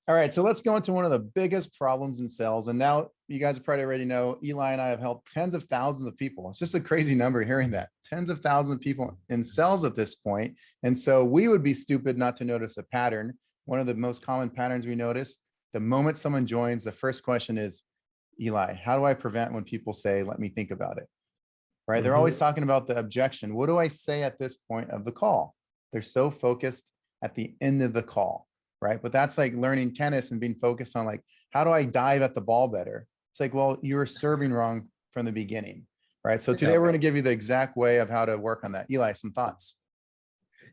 All right, so let's go into one of the biggest problems in sales. And now you guys probably already know Eli and I have helped tens of thousands of people. It's just a crazy number hearing that. Tens of thousands of people in sales at this point. And so we would be stupid not to notice a pattern. One of the most common patterns we notice, the moment someone joins, the first question is, Eli, how do I prevent when people say, let me think about it? Right? They're always talking about the objection. What do I say at this point of the call? They're so focused at the end of the call. Right. But that's like learning tennis and being focused on like, how do I dive at the ball better? It's like, well, you were serving wrong from the beginning. Right. So today we're going to give you the exact way of how to work on that. Eli, some thoughts.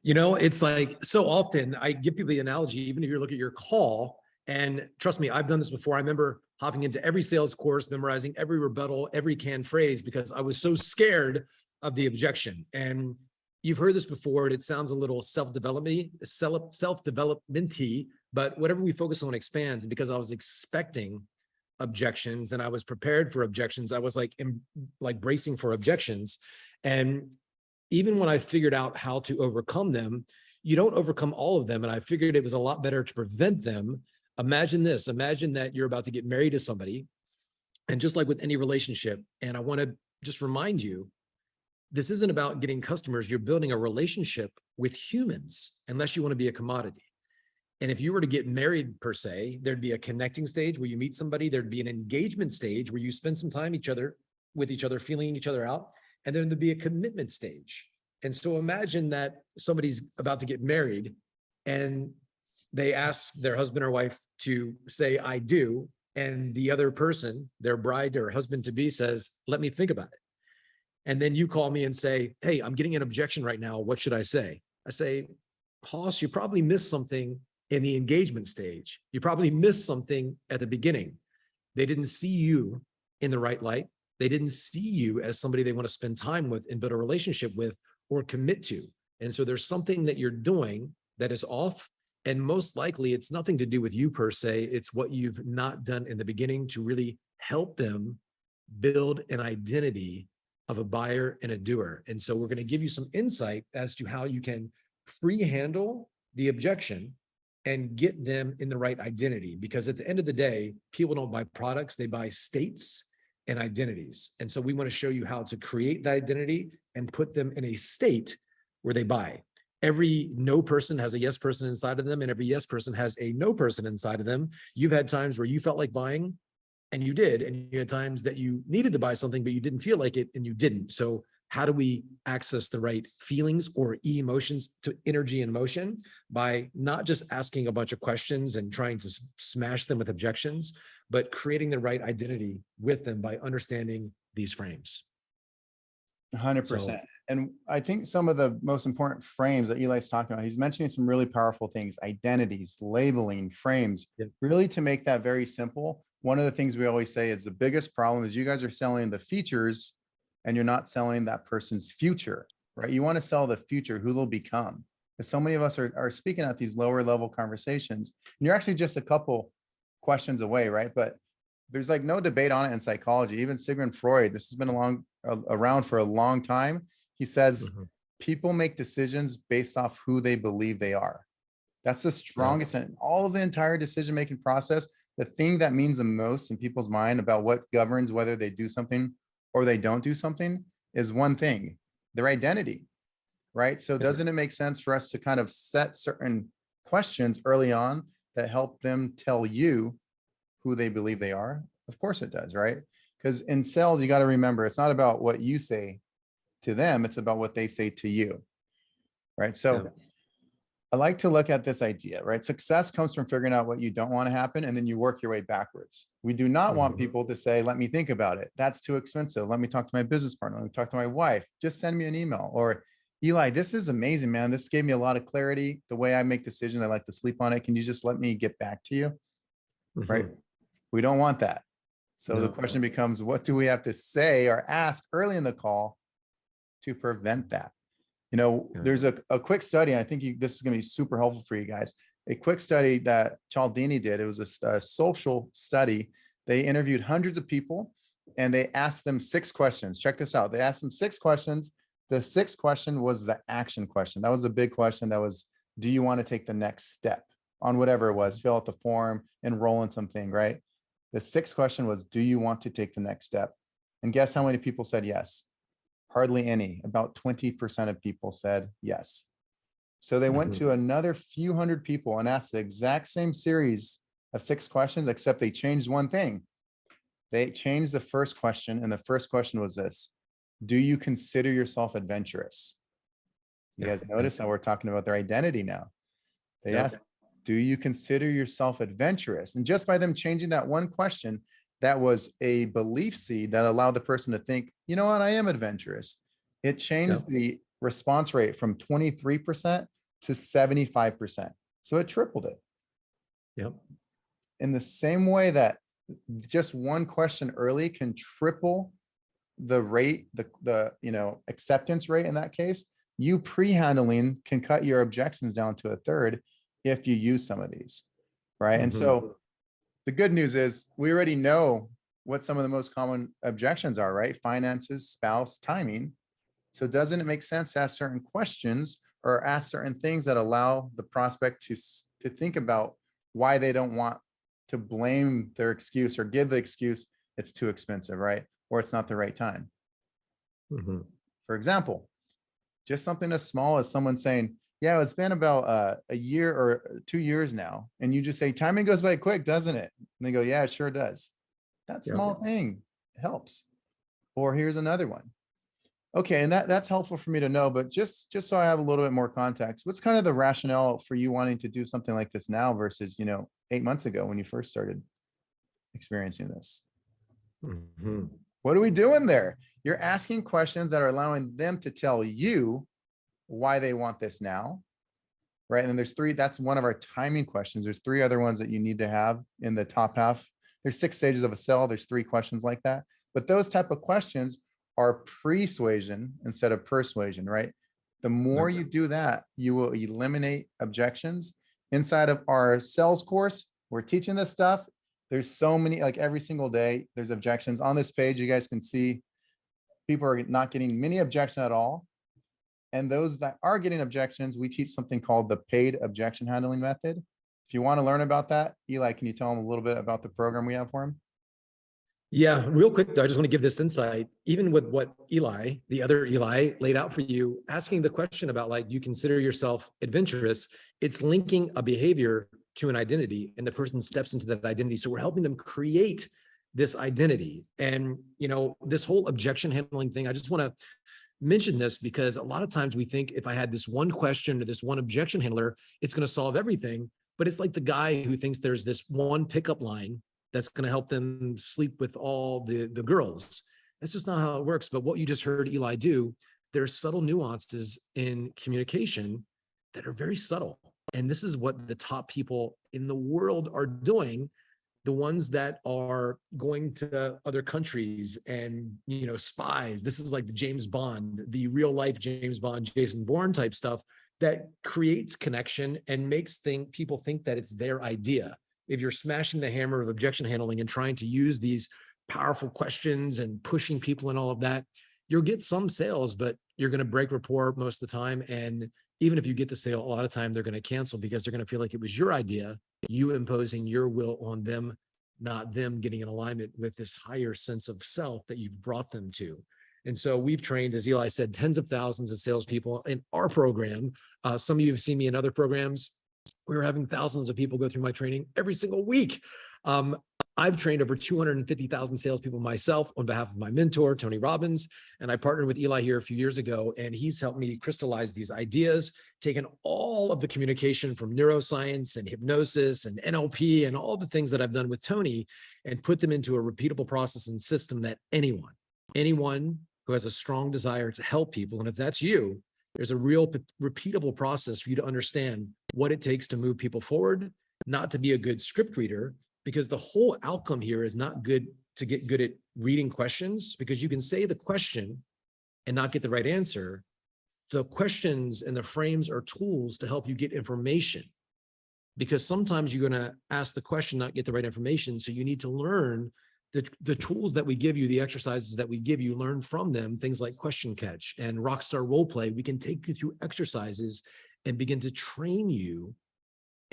It's like so often I give people the analogy, even if you look at your call, and trust me, I've done this before. I remember hopping into every sales course, memorizing every rebuttal, every canned phrase, because I was so scared of the objection. And you've heard this before, and it sounds a little self-developmenty, but whatever we focus on expands. Because I was expecting objections and I was prepared for objections, I was like bracing for objections. And even when I figured out how to overcome them, you don't overcome all of them. And I figured it was a lot better to prevent them. Imagine this, imagine that you're about to get married to somebody. And just like with any relationship, and I want to just remind you, this isn't about getting customers. You're building a relationship with humans, unless you want to be a commodity. And if you were to get married per se, there'd be a connecting stage where you meet somebody. There'd be an engagement stage where you spend some time with each other, feeling each other out. And then there'd be a commitment stage. And so imagine that somebody's about to get married and they ask their husband or wife to say, I do. And the other person, their bride or husband to be, says, let me think about it. And then you call me and say, hey, I'm getting an objection right now. What should I say? I say, Hoss, you probably missed something in the engagement stage. You probably missed something at the beginning. They didn't see you in the right light. They didn't see you as somebody they want to spend time with and build a relationship with or commit to. And so there's something that you're doing that is off. And most likely it's nothing to do with you per se. It's what you've not done in the beginning to really help them build an identity of a buyer and a doer. And so we're going to give you some insight as to how you can pre-handle the objection and get them in the right identity. Because at the end of the day, people don't buy products, they buy states and identities. And so we want to show you how to create that identity and put them in a state where they buy. Every no person has a yes person inside of them, and every yes person has a no person inside of them. You've had times where you felt like buying, and you did, and you had times that you needed to buy something, but you didn't feel like it, and you didn't. So how do we access the right feelings or emotions to energy and motion? By not just asking a bunch of questions and trying to smash them with objections, but creating the right identity with them by understanding these frames. 100%. And I think some of the most important frames that Eli's talking about, he's mentioning some really powerful things, identities, labeling, frames, really to make that very simple. One of the things we always say is the biggest problem is you guys are selling the features and you're not selling that person's future, right? You want to sell the future, who they'll become. Because so many of us are speaking at these lower level conversations, and you're actually just a couple questions away, right? But there's like no debate on it in psychology. Even Sigmund Freud, this has been around for a long time. He says people make decisions based off who they believe they are. That's the strongest in all of the entire decision-making process. The thing that means the most in people's mind about what governs whether they do something or they don't do something is one thing, their identity, right? So doesn't it make sense for us to kind of set certain questions early on that help them tell you who they believe they are? Of course it does, right? Because in sales, you got to remember, it's not about what you say to them, it's about what they say to you, right? So I like to look at this idea, right? Success comes from figuring out what you don't want to happen, and then you work your way backwards. We do not want people to say, let me think about it. That's too expensive. Let me talk to my business partner. Let me talk to my wife. Just send me an email. Or, Eli, this is amazing, man. This gave me a lot of clarity. The way I make decisions, I like to sleep on it. Can you just let me get back to you? Right? We don't want that. So the question becomes, what do we have to say or ask early in the call to prevent that? You know, there's a quick study. I think this is going to be super helpful for you guys. A quick study that Cialdini did. It was a social study. They interviewed hundreds of people and they asked them 6 questions. Check this out. They asked them 6 questions. The 6th question was the action question. That was the big question. That was, do you want to take the next step on whatever it was, fill out the form, enroll in something, right? The sixth question was, do you want to take the next step? And guess how many people said yes? Hardly any. About 20% of people said yes. So they went to another few hundred people and asked the exact same series of 6 questions, except they changed one thing. They changed the first question, and the first question was this: do you consider yourself adventurous? You guys notice how we're talking about their identity now. They asked, do you consider yourself adventurous? And just by them changing that one question, that was a belief seed that allowed the person to think, you know what, I am adventurous. It changed the response rate from 23% to 75%. So it tripled it. Yep. In the same way that just one question early can triple the rate, the acceptance rate in that case, you pre-handling can cut your objections down to a third if you use some of these, right? And so the good news is we already know what some of the most common objections are, right? Finances, spouse, timing. So doesn't it make sense to ask certain questions or ask certain things that allow the prospect to think about why they don't want to blame their excuse or give the excuse it's too expensive, right? Or it's not the right time. For example, just something as small as someone saying, yeah, it's been about a year or 2 years now. And you just say, timing goes by quick, doesn't it? And they go, yeah, it sure does. That small thing helps. Or here's another one. Okay, and that's helpful for me to know, but just so I have a little bit more context, what's kind of the rationale for you wanting to do something like this now versus, 8 months ago when you first started experiencing this? What are we doing there? You're asking questions that are allowing them to tell you why they want this now, right? And then there's 3, that's one of our timing questions. There's 3 other ones that you need to have in the top half. There's 6 stages of a sell. There's 3 questions like that. But those type of questions are pre-suasion instead of persuasion, right? The more you do that, you will eliminate objections. Inside of our sales course, we're teaching this stuff. There's so many, like every single day, there's objections. On this page, you guys can see people are not getting many objections at all. And those that are getting objections, we teach something called the paid objection handling method. If you want to learn about that, Eli, can you tell them a little bit about the program we have for him? Yeah, real quick, though, I just want to give this insight, even with what Eli, the other Eli, laid out for you, asking the question about, like, you consider yourself adventurous, it's linking a behavior to an identity, and the person steps into that identity. So we're helping them create this identity. And, this whole objection handling thing, I just want to mention this because a lot of times we think if I had this one question or this one objection handler, it's going to solve everything. But it's like the guy who thinks there's this one pickup line that's going to help them sleep with all the girls. That's just not how it works. But what you just heard Eli do, there's subtle nuances in communication that are very subtle. And this is what the top people in the world are doing. The ones that are going to other countries and, spies. This is like the James Bond, the real life James Bond, Jason Bourne type stuff that creates connection and makes people think that it's their idea. If you're smashing the hammer of objection handling and trying to use these powerful questions and pushing people and all of that, you'll get some sales, but you're going to break rapport most of the time. And even if you get the sale, a lot of time they're going to cancel because they're going to feel like it was your idea, you imposing your will on them, not them getting in alignment with this higher sense of self that you've brought them to. And so we've trained, as Eli said, tens of thousands of salespeople in our program. Some of you have seen me in other programs. We were having thousands of people go through my training every single week. I've trained over 250,000 salespeople myself on behalf of my mentor, Tony Robbins. And I partnered with Eli here a few years ago, and he's helped me crystallize these ideas, taken all of the communication from neuroscience and hypnosis and NLP and all the things that I've done with Tony and put them into a repeatable process and system that anyone who has a strong desire to help people, and if that's you, there's a real repeatable process for you to understand what it takes to move people forward, not to be a good script reader, because the whole outcome here is not good to get good at reading questions, because you can say the question and not get the right answer. The questions and the frames are tools to help you get information, because sometimes you're going to ask the question, not get the right information. So you need to learn the tools that we give you, the exercises that we give you, learn from them, things like question catch and rockstar role play. We can take you through exercises and begin to train you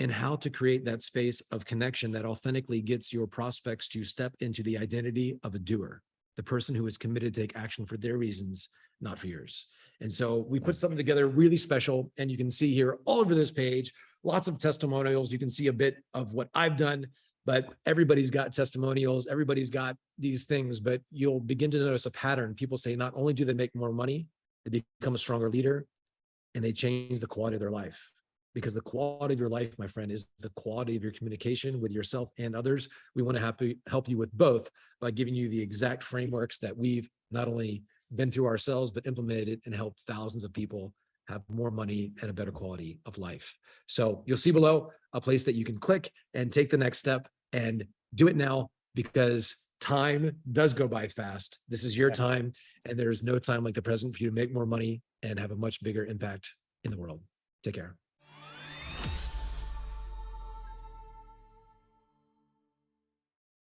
and how to create that space of connection that authentically gets your prospects to step into the identity of a doer, the person who is committed to take action for their reasons, not for yours. And so we put something together really special, and you can see here all over this page, lots of testimonials. You can see a bit of what I've done, but everybody's got testimonials. Everybody's got these things, but you'll begin to notice a pattern. People say not only do they make more money, they become a stronger leader, and they change the quality of their life. Because the quality of your life, my friend, is the quality of your communication with yourself and others. We want to help you with both by giving you the exact frameworks that we've not only been through ourselves, but implemented and helped thousands of people have more money and a better quality of life. So you'll see below a place that you can click and take the next step, and do it now, because time does go by fast. This is your time, and there's no time like the present for you to make more money and have a much bigger impact in the world. Take care.